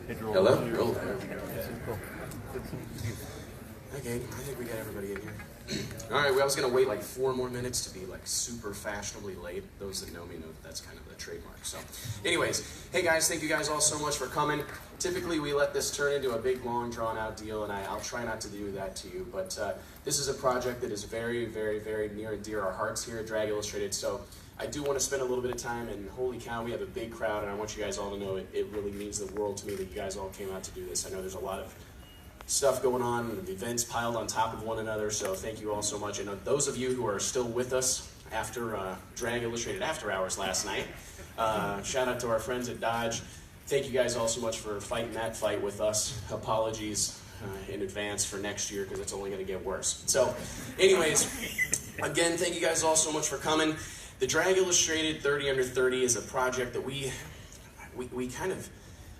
Hello? Oh, there we go. Okay, I think we got everybody in here. All right, well, I was going to wait like 4 more minutes to be like super fashionably late. Those that know me know that that's kind of the trademark. So anyways, hey guys, thank you guys all so much for coming. Typically we let this turn into a big, long, drawn-out deal, and I'll try not to do that to you, but this is a project that is very, very, very near and dear our hearts here at Drag Illustrated, so I do want to spend a little bit of time, and holy cow, we have a big crowd, and I want you guys all to know it really means the world to me that you guys all came out to do this. I know there's a lot of stuff going on, and events piled on top of one another, so thank you all so much. And those of you who are still with us after Drag Illustrated After Hours last night, shout out to our friends at Dodge. Thank you guys all so much for fighting that fight with us. Apologies in advance for next year, because it's only going to get worse. So anyways, again, thank you guys all so much for coming. The Drag Illustrated 30 Under 30 is a project that we kind of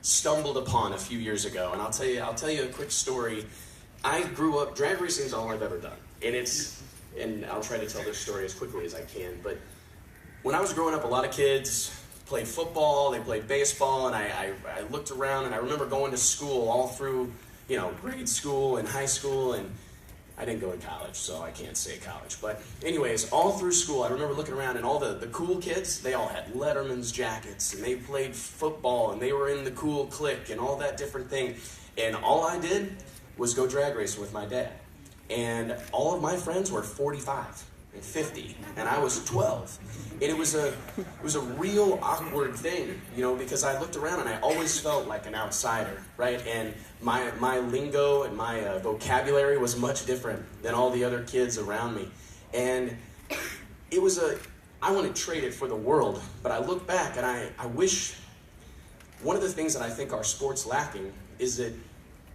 stumbled upon a few years ago, and I'll tell you a quick story. I grew up, drag racing is all I've ever done, and I'll try to tell this story as quickly as I can, but when I was growing up, a lot of kids played football, they played baseball, and I looked around, and I remember going to school all through, grade school and high school, and I didn't go to college, so I can't say college. But anyways, all through school, I remember looking around, and all the cool kids, they all had Letterman's jackets, and they played football, and they were in the cool clique, and all that different thing. And all I did was go drag racing with my dad. And all of my friends were 45 and 50, and I was 12. And it was a real awkward thing, because I looked around and I always felt like an outsider, right? And my lingo and my vocabulary was much different than all the other kids around me. And it was I wouldn't trade it for the world, but I look back and I wish, one of the things that I think our sport's lacking is that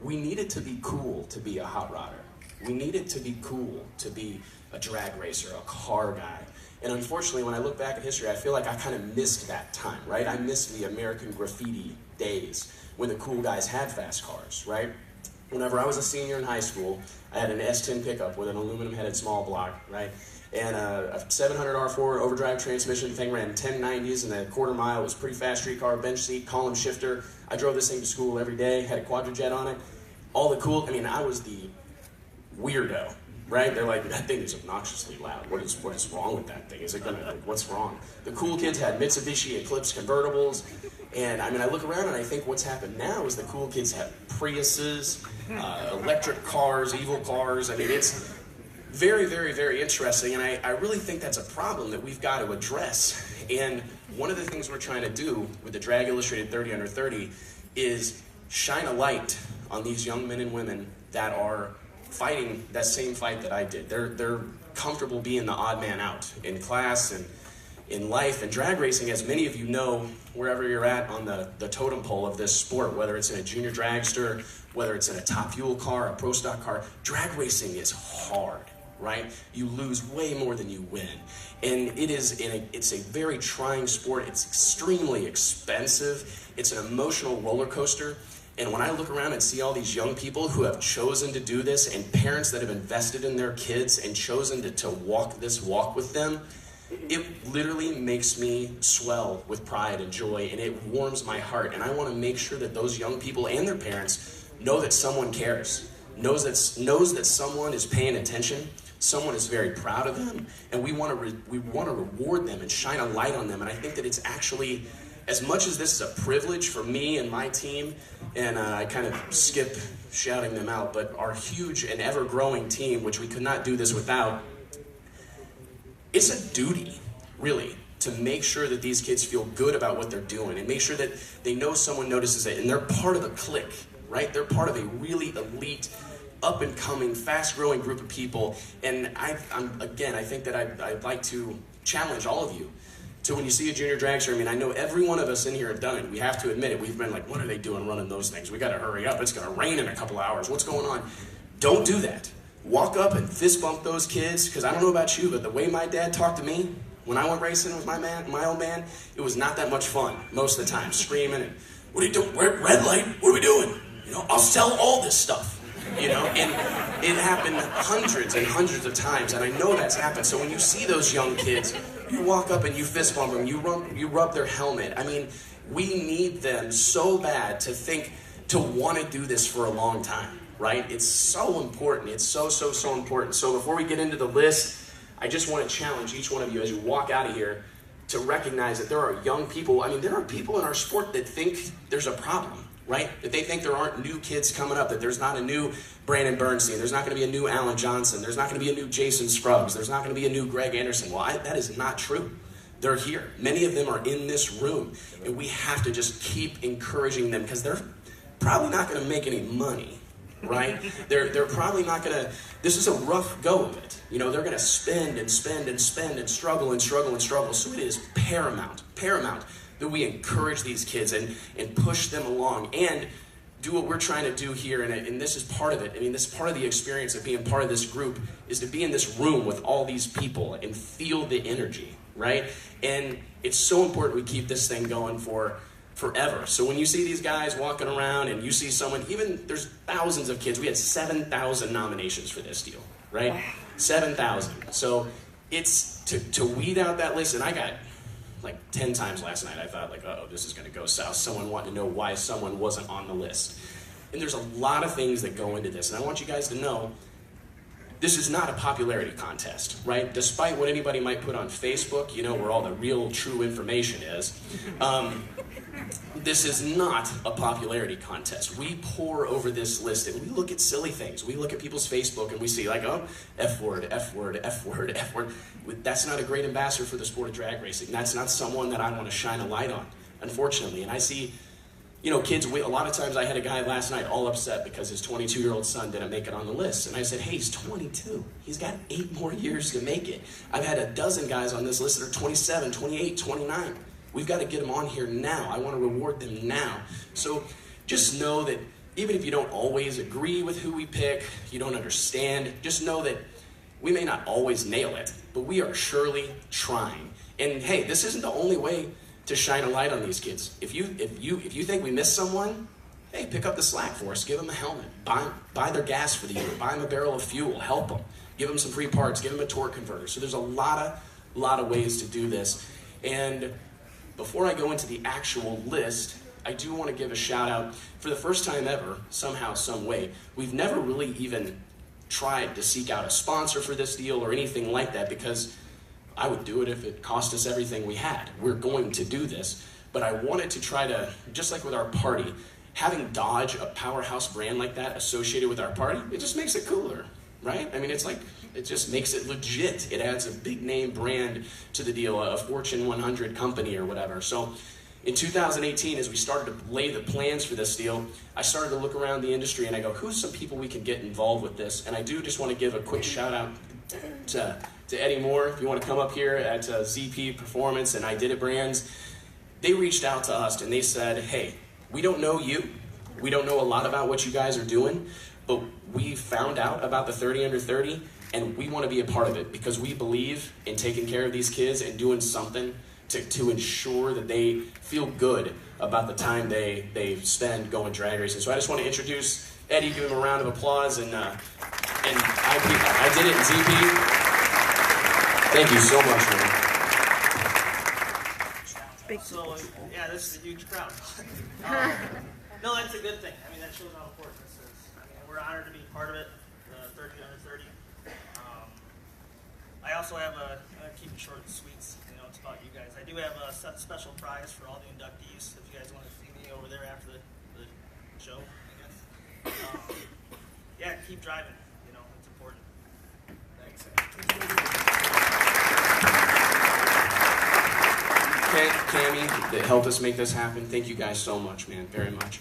we needed to be cool to be a hot rodder. We needed to be cool to be a drag racer, a car guy. And unfortunately, when I look back at history, I feel like I kind of missed that time, right? I missed the American graffiti days when the cool guys had fast cars, right? Whenever I was a senior in high school, I had an S10 pickup with an aluminum-headed small block, right? And a 700 R4 overdrive transmission thing ran 1090s, and a quarter mile was pretty fast street car, bench seat, column shifter. I drove this thing to school every day, had a quadrijet on it. All the cool, I was the weirdo, right? They're like, that thing is obnoxiously loud. What is wrong with that thing? Is it gonna, what's wrong? The cool kids had Mitsubishi Eclipse convertibles, and I look around and I think what's happened now is the cool kids have Priuses, electric cars, evil cars. It's very, very, very interesting, and I really think that's a problem that we've got to address. And one of the things we're trying to do with the Drag Illustrated 30 Under 30 is shine a light on these young men and women that are fighting that same fight that I did. They're comfortable being the odd man out in class and in life. And drag racing, as many of you know, wherever you're at on the totem pole of this sport, whether it's in a junior dragster, whether it's in a top fuel car, a pro stock car, drag racing is hard, right? You lose way more than you win. And it's a very trying sport. It's extremely expensive. It's an emotional roller coaster. And when I look around and see all these young people who have chosen to do this, and parents that have invested in their kids and chosen to walk this walk with them, it literally makes me swell with pride and joy, and it warms my heart. And I want to make sure that those young people and their parents know that someone cares, knows that someone is paying attention, someone is very proud of them, and we want to reward them and shine a light on them. And I think that it's actually, as much as this is a privilege for me and my team, and I kind of skip shouting them out, but our huge and ever-growing team, which we could not do this without, it's a duty, really, to make sure that these kids feel good about what they're doing and make sure that they know someone notices it, and they're part of a clique, right? They're part of a really elite, up-and-coming, fast-growing group of people. And I think that I'd like to challenge all of you. So when you see a junior dragster, I know every one of us in here have done it. We have to admit it. We've been like, what are they doing running those things? We got to hurry up. It's going to rain in a couple hours. What's going on? Don't do that. Walk up and fist bump those kids, because I don't know about you, but the way my dad talked to me when I went racing with my old man, it was not that much fun most of the time, screaming and, what are you doing? Red light? What are we doing? I'll sell all this stuff. And it happened hundreds and hundreds of times, and I know that's happened. So when you see those young kids, you walk up and you fist bump them, you rub their helmet. We need them so bad to think to want to do this for a long time, right? It's so important. It's so important. So before we get into the list, I just want to challenge each one of you as you walk out of here to recognize that there are young people. I mean, there are people in our sport that think there's a problem, right? That they think there aren't new kids coming up, that there's not a new Brandon Bernstein, there's not going to be a new Alan Johnson, there's not going to be a new Jason Scruggs, there's not going to be a new Greg Anderson. Well, that is not true. They're here. Many of them are in this room, and we have to just keep encouraging them because they're probably not going to make any money, right? They're probably not going to, this is a rough go of it. You know, they're going to spend and struggle and struggle. So it is paramount that we encourage these kids and push them along and do what we're trying to do here. And this is part of it. I mean, this is part of the experience of being part of this group is to be in this room with all these people and feel the energy, right? And it's so important we keep this thing going for forever. So when you see these guys walking around and you see someone, even there's thousands of kids. We had 7,000 nominations for this deal, right? Wow. 7,000. So it's to weed out that list. And I got like 10 times last night, I thought like, uh-oh, this is going to go south. Someone wanted to know why someone wasn't on the list. And there's a lot of things that go into this. And I want you guys to know this is not a popularity contest, right? Despite what anybody might put on Facebook, you know, where all the real, true information is. This is not a popularity contest. We pore over this list and we look at silly things. We look at people's Facebook and we see like, oh, F word. That's not a great ambassador for the sport of drag racing. That's not someone that I want to shine a light on, unfortunately. And I see, you know, kids, a lot of times I had a guy last night all upset because his 22-year-old son didn't make it on the list. And I said, hey, he's 22. He's got 8 more years to make it. I've had a dozen guys on this list that are 27, 28, 29. We've got to get them on here now. I want to reward them now. So just know that even if you don't always agree with who we pick, you don't understand, just know that we may not always nail it, but we are surely trying. And hey, this isn't the only way to shine a light on these kids. If you think we missed someone, hey, pick up the slack for us. Give them a helmet. Buy their gas for the year. Buy them a barrel of fuel. Help them. Give them some free parts. Give them a torque converter. So there's a lot of ways to do this. And before I go into the actual list, I do want to give a shout out. For the first time ever, somehow, some way, we've never really even tried to seek out a sponsor for this deal or anything like that because I would do it if it cost us everything we had. We're going to do this, but I wanted to try to, just like with our party, having Dodge, a powerhouse brand like that associated with our party, it just makes it cooler, right? I mean, it's like, it just makes it legit. It adds a big name brand to the deal, a Fortune 100 company or whatever. So in 2018, as we started to lay the plans for this deal, I started to look around the industry and I go, who's some people we can get involved with this? And I do just want to give a quick shout out to Eddie Moore. If you want to come up here at ZP Performance and I Did It Brands, they reached out to us and they said, hey, we don't know you. We don't know a lot about what you guys are doing, but we found out about the 30 under 30 and we want to be a part of it because we believe in taking care of these kids and doing something to ensure that they feel good about the time they spend going drag racing. So I just want to introduce Eddie, give him a round of applause, and I Did It in ZP. Thank you so much, man. So, yeah, this is a huge crowd. No, that's a good thing. I mean, that shows how important this is. I mean, we're honored to be part of it, 30 under 30. I also have keep it short and sweet. You know, it's about you guys. I do have a special prize for all the inductees. If you guys want to see me over there after the show, I guess. Yeah, keep driving. You know, it's important. Thanks. Cammy, that helped us make this happen. Thank you guys so much, man, very much.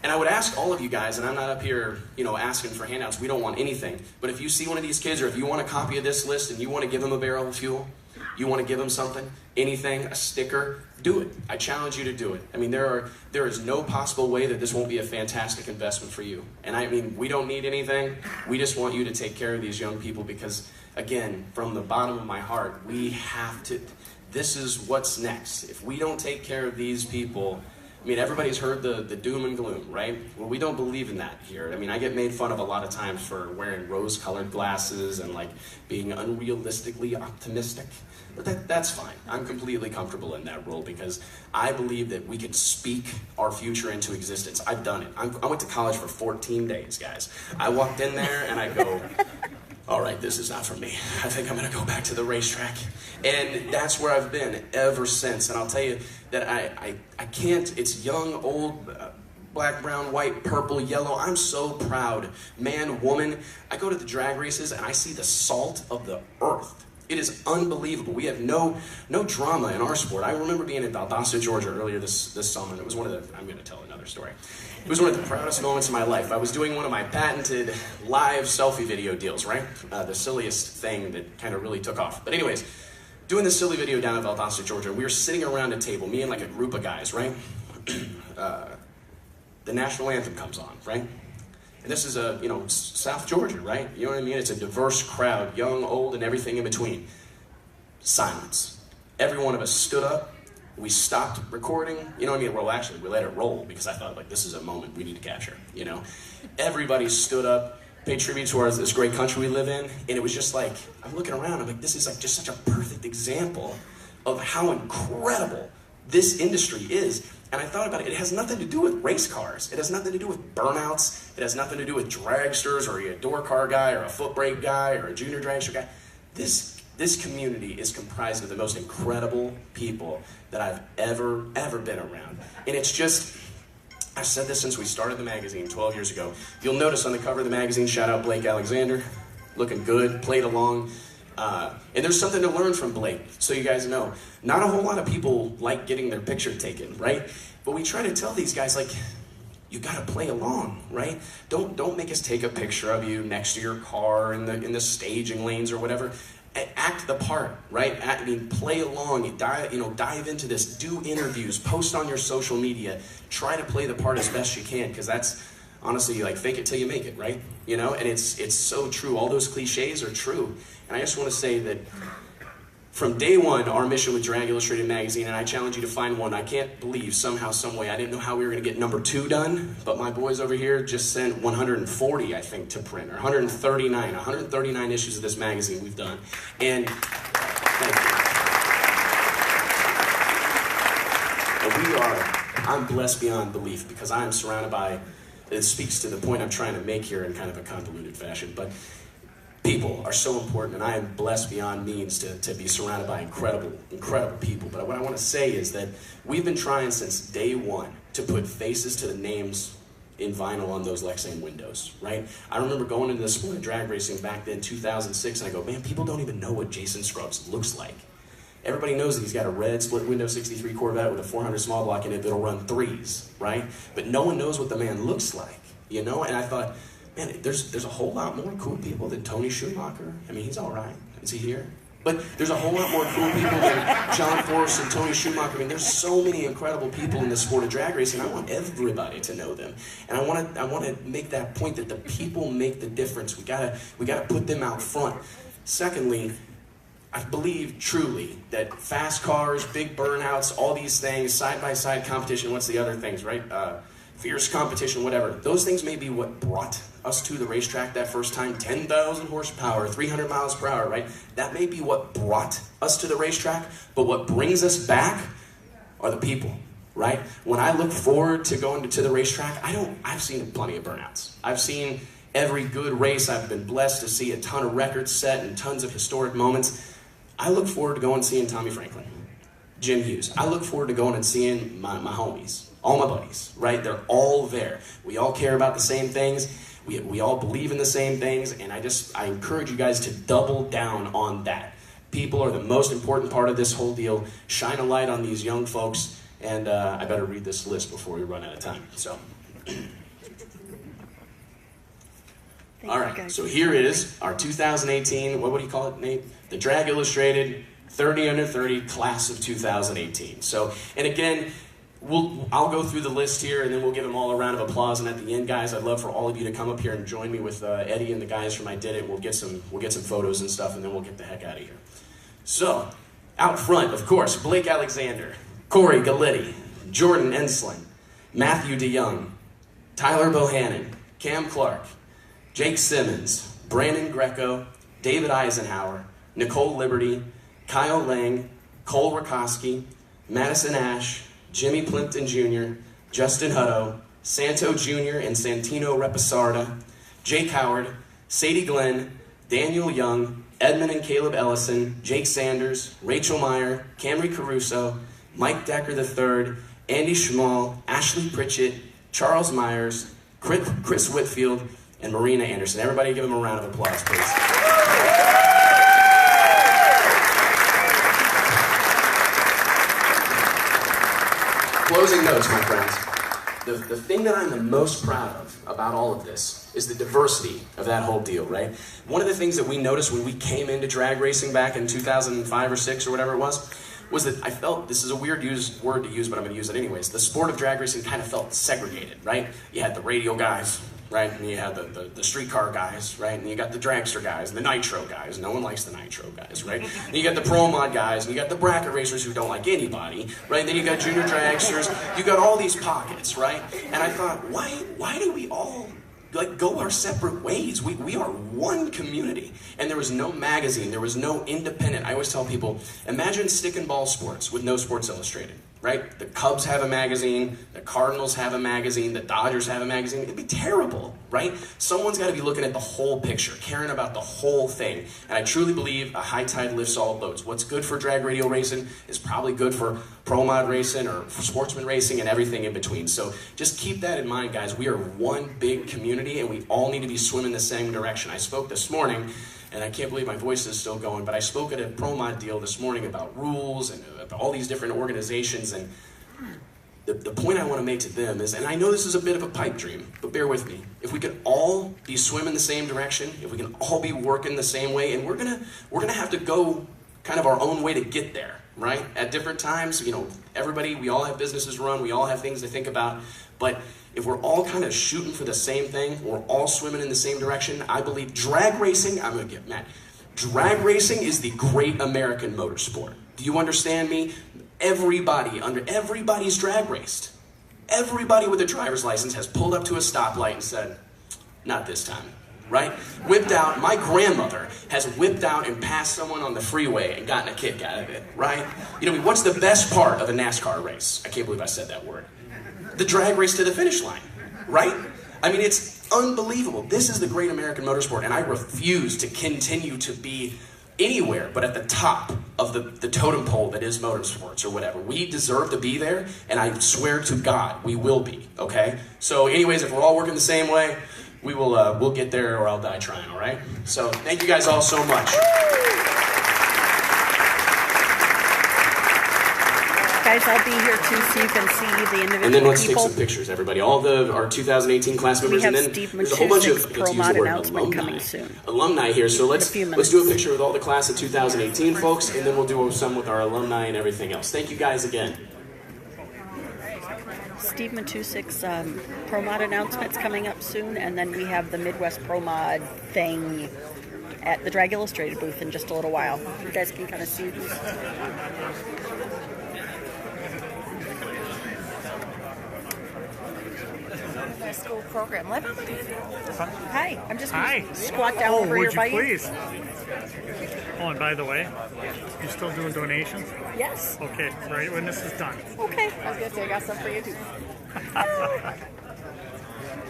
And I would ask all of you guys, and I'm not up here, you know, asking for handouts. We don't want anything. But if you see one of these kids, or if you want a copy of this list and you want to give them a barrel of fuel, you want to give them something, anything, a sticker, do it. I challenge you to do it. I mean, there is no possible way that this won't be a fantastic investment for you. And I mean, we don't need anything. We just want you to take care of these young people because, again, from the bottom of my heart, we have to. This is what's next. If we don't take care of these people, I mean, everybody's heard the doom and gloom, right? Well, we don't believe in that here. I mean, I get made fun of a lot of times for wearing rose-colored glasses and like being unrealistically optimistic. But that's fine. I'm completely comfortable in that role because I believe that we can speak our future into existence. I've done it. I went to college for 14 days, guys. I walked in there and I go, all right, this is not for me. I think I'm going to go back to the racetrack. And that's where I've been ever since. And I'll tell you that I can't, it's young, old, black, brown, white, purple, yellow. I'm so proud. Man, woman. I go to the drag races and I see the salt of the earth. It is unbelievable. We have no drama in our sport. I remember being in Valdosta, Georgia earlier this summer. It was one of the, I'm going to tell another story. It was one of the proudest moments of my life. I was doing one of my patented live selfie video deals, right? The silliest thing that kind of really took off. But anyways, doing this silly video down in Valdosta, Georgia, we were sitting around a table, me and like a group of guys, right? The national anthem comes on, right? And this is South Georgia, right? You know what I mean? It's a diverse crowd, young, old, and everything in between. Silence. Every one of us stood up. We stopped recording. You know what I mean? Well, actually, we let it roll because I thought, like, this is a moment we need to capture, you know? Everybody stood up, paid tribute to this great country we live in, and it was just like, I'm looking around, I'm like, this is like just such a perfect example of how incredible this industry is. And I thought about it, it has nothing to do with race cars. It has nothing to do with burnouts. It has nothing to do with dragsters, or a door car guy, or a foot brake guy, or a junior dragster guy. This community is comprised of the most incredible people that I've ever been around. And it's just, I've said this since we started the magazine 12 years ago. You'll notice on the cover of the magazine, shout out Blake Alexander, looking good, played along. And there's something to learn from Blake, so you guys know. Not a whole lot of people like getting their picture taken, right? But we try to tell these guys, like, you gotta play along, right? Don't make us take a picture of you next to your car in the staging lanes or whatever. Act the part, right? Play along, dive into this, do interviews, post on your social media, try to play the part as best you can, because that's honestly, like, fake it till you make it, right? You know, and it's so true. All those cliches are true. And I just want to say that from day one, our mission with Drag Illustrated magazine, and I challenge you to find one. I can't believe somehow, some way, I didn't know how we were going to get number 2 done, but my boys over here just sent 140, I think, to print, or 139 issues of this magazine we've done. And thank you. And I'm blessed beyond belief, because I am surrounded by, it speaks to the point I'm trying to make here in kind of a convoluted fashion, but people are so important, and I am blessed beyond means to be surrounded by incredible people. But what I want to say is that we've been trying since day one to put faces to the names in vinyl on those Lexan windows, right? I remember going into the sport of drag racing back then, 2006, and I go, man, people don't even know what Jason Scruggs looks like. Everybody knows that he's got a red split window 63 Corvette with a 400 small block in it that'll run 3s, right? But no one knows what the man looks like, you know? And I thought, man, there's a whole lot more cool people than Tony Schumacher. I mean, he's all right. Is he here? But there's a whole lot more cool people than John Force and Tony Schumacher. I mean, there's so many incredible people in the sport of drag racing. I want everybody to know them, and I want to make that point that the people make the difference. We gotta put them out front. Secondly, I believe truly that fast cars, big burnouts, all these things, side-by-side competition. What's the other things, right? Fierce competition, whatever. Those things may be what brought us to the racetrack that first time. 10,000 horsepower, 300 miles per hour, right? That may be what brought us to the racetrack, but what brings us back are the people, right? When I look forward to going to the racetrack, I've seen plenty of burnouts. I've seen every good race. I've been blessed to see a ton of records set and tons of historic moments. I look forward to going and seeing Tommy Franklin, Jim Hughes. I look forward to going and seeing my homies. All my buddies, right? They're all there. We all care about the same things. We all believe in the same things, and I encourage you guys to double down on that. People are the most important part of this whole deal. Shine a light on these young folks, and I better read this list before we run out of time. So, all right. So here is our 2018. What do you call it, Nate? The Drag Illustrated 30 Under 30 Class of 2018. So, and again, I'll go through the list here, and then we'll give them all a round of applause. And at the end, guys, I'd love for all of you to come up here and join me with Eddie and the guys from I Did It. We'll get some photos and stuff, and then we'll get the heck out of here. So, out front, of course, Blake Alexander, Corey Galletti, Jordan Ensling, Matthew DeYoung, Tyler Bohannon, Cam Clark, Jake Simmons, Brandon Greco, David Eisenhower, Nicole Liberty, Kyle Lang, Cole Rakoski, Madison Ash, Jimmy Plimpton Jr., Justin Hutto, Santo Jr. and Santino Reposarda, Jake Howard, Sadie Glenn, Daniel Young, Edmund and Caleb Ellison, Jake Sanders, Rachel Meyer, Camry Caruso, Mike Decker III, Andy Schmall, Ashley Pritchett, Charles Myers, Chris Whitfield, and Marina Anderson. Everybody give them a round of applause, please. Closing notes, my friends. The thing that I'm the most proud of about all of this is the diversity of that whole deal, right? One of the things that we noticed when we came into drag racing back in 2005 or 6 or whatever it was that I felt, this is a weird word to use, but I'm going to use it anyways, the sport of drag racing kind of felt segregated, right? You had the radio guys, right? And you had the streetcar guys, right? And you got the dragster guys, and the nitro guys. No one likes the nitro guys, right? And you got the pro mod guys, and you got the bracket racers who don't like anybody, right? And then you got junior dragsters. You got all these pockets, right? And I thought, why do we all go our separate ways? We are one community. And there was no magazine, there was no independent. I always tell people, imagine stick and ball sports with no Sports Illustrated, right? The Cubs have a magazine, the Cardinals have a magazine, the Dodgers have a magazine. It'd be terrible, right? Someone's got to be looking at the whole picture, caring about the whole thing. And I truly believe a high tide lifts all boats. What's good for drag radio racing is probably good for pro mod racing or for sportsman racing and everything in between. So just keep that in mind, guys. We are one big community and we all need to be swimming the same direction. I spoke this morning, and I can't believe my voice is still going, but I spoke at a pro mod deal this morning about rules and about all these different organizations, and the point I want to make to them is, and I know this is a bit of a pipe dream, but bear with me. If we could all be swimming the same direction, if we can all be working the same way, and we're gonna have to go kind of our own way to get there, right? At different times, you know, we all have businesses to run, we all have things to think about, but if we're all kind of shooting for the same thing, we're all swimming in the same direction, I believe drag racing, I'm gonna get mad. Drag racing is the great American motorsport. Do you understand me? Everybody's drag raced. Everybody with a driver's license has pulled up to a stoplight and said, not this time, right? Whipped out, my grandmother has whipped out and passed someone on the freeway and gotten a kick out of it, right? You know, what's the best part of a NASCAR race? I can't believe I said that word. The drag race to the finish line, right? I mean, it's unbelievable. This is the great American motorsport, and I refuse to continue to be anywhere but at the top of the totem pole that is motorsports or whatever. We deserve to be there, and I swear to God, we will be, okay? So anyways, if we're all working the same way, we'll get there or I'll die trying, all right? So thank you guys all so much. Guys, I'll be here too so you can see the individual people. And then let's take some pictures, everybody. All our 2018 class members, and then there's a whole bunch of pro mod announcement coming soon. Alumni here. So let's do a picture with all the class of 2018 folks, and then we'll do some with our alumni and everything else. Thank you guys again. Steve Matusik's pro mod announcements coming up soon, and then we have the Midwest pro mod thing at the Drag Illustrated booth in just a little while. You guys can kind of see these. School program. Hi, I'm just going to squat down over your bike. Please. Oh, and by the way, you're still doing donations? Yes. Okay, right when this is done. Okay. I was going to say, I got some for you too.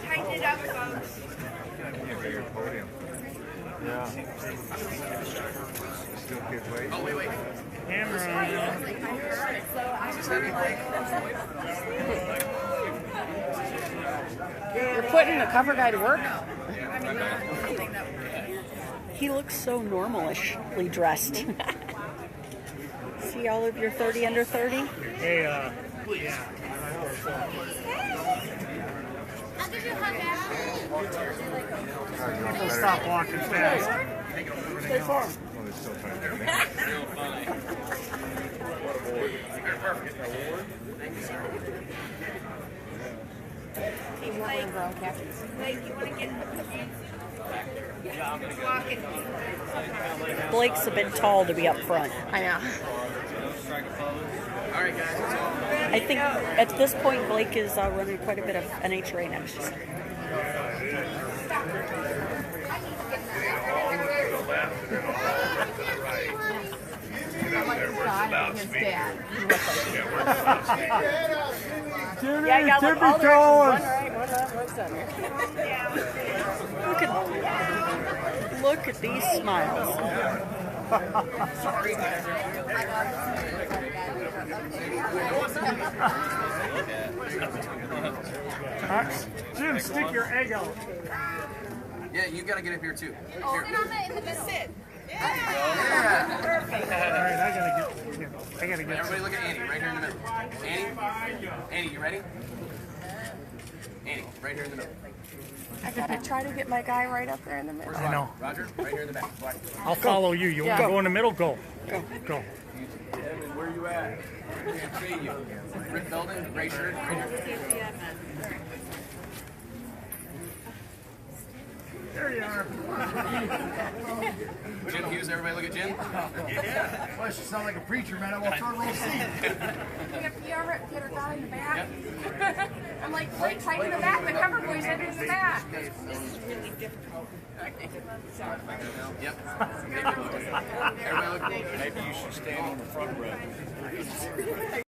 Tighten it up, folks. Oh, wait. You're putting the cover guy to work? He looks so normalishly dressed. See all of your 30 under 30? Hey, yeah. People stop walking fast. Stay farm. Team Warren Brown captains. Blake's a bit tall to be up front. I know. All right, guys. I think at this point Blake is running quite a bit of NHRA next year. His dad. Yeah, I got like all the directions. One right, one left, one center. Look at these smiles. Jim, stick your egg out. Yeah, you got to get up here too. Oh, and I'm in the middle. Yeah. All right, I gotta get. Everybody look at Annie, right here in the middle. Annie, you ready? Annie, right here in the middle. I gotta try to get my guy right up there in the middle. I know. Roger, right here in the back. Black. I'll follow you. You want to go in the middle? Go. Go. Where you at? Can't see you. Rick Belden, gray shirt. Right here. There you are. Jim Hughes, everybody look at Jim. Well, she sound like a preacher, man. I want front row seat. You ever get her guy in the back? I'm like, Blake, right in the back. The cover boy's right in the back. Yep. Everybody look. Maybe you should stand on the front row.